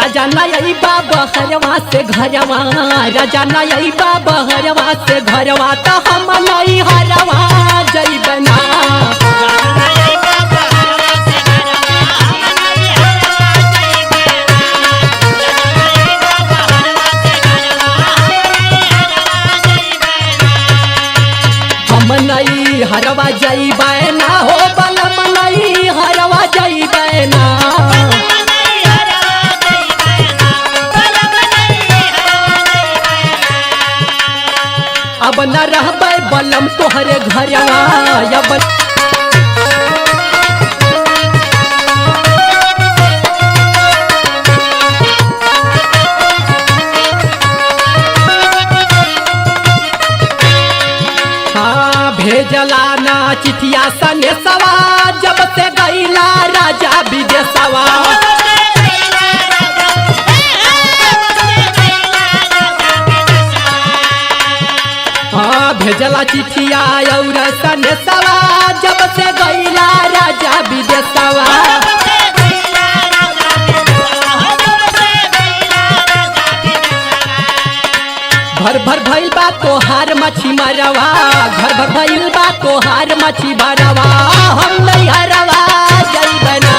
राजा नई बाबा हरवा से घरवा, राजा नई बाबा हरवा से घरवा, तो हम नई हरवा जइबना। हम नई हरवा जइबना हो बलम नई हरवा जइबना। अब न रहबै बलम तोहरे घरवा, अब हाँ भेजला ना चिठिया सनेसवा, जब से गईला राजा विदेशवा। भेजला चिठिया और सनेसवा, जब से गईला राजा विदेशवा। घर भर भइल बा तोहार मछी मरवा, घर भर भइल बा तोहार मछी मरवा, हम नहीं हरवा जइबना।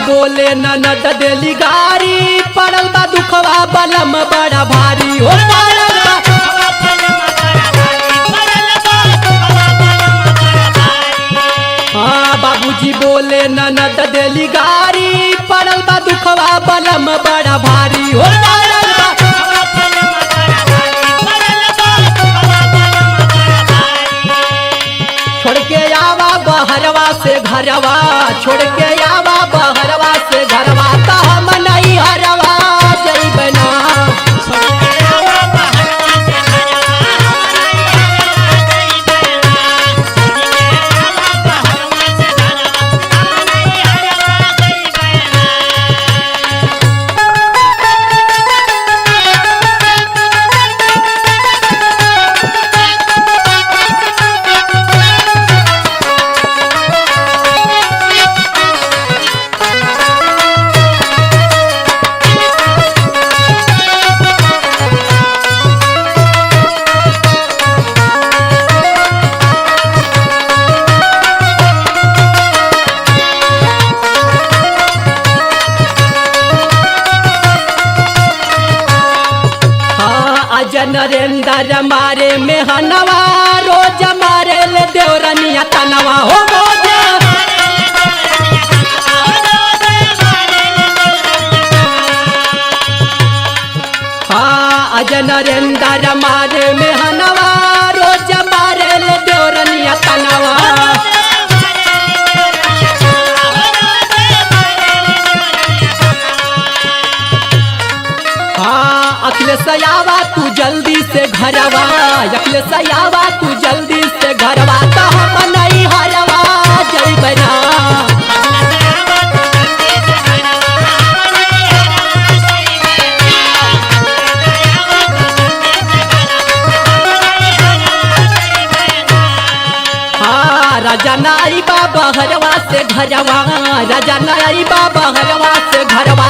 बोले ननद देली गारी, पड़ल बा दुखवा बलम बड़ा भारी हो पड़ल बा। हाँ बाबूजी बोले ननद देली गारी, पड़ल बा दुखवा बलम बड़ा भारी हो पड़ल बा। छोड़ के आवा बहरवा से घरवा, छोड़ के आवा बहरवा से घरवा, तो हम नहीं हरवा जइबना। नरेंद्र मारे मेहनवा, रोज मारे ले देवरनिया तनवा हो रोज। हाँ अज नरेंद्र मारे मेहनवा, रोज मारे ले देवरनिया तनवा। अखिलेश आवा तू जल्दी से घरवा, अखिलेश आवा तू जल्दी से घरवा, तो हम नहीं हरवा जइबना। हाँ राजा नाई बाबा हरवा से घरवा, राजा नाई बाबा हरवा से घरवा,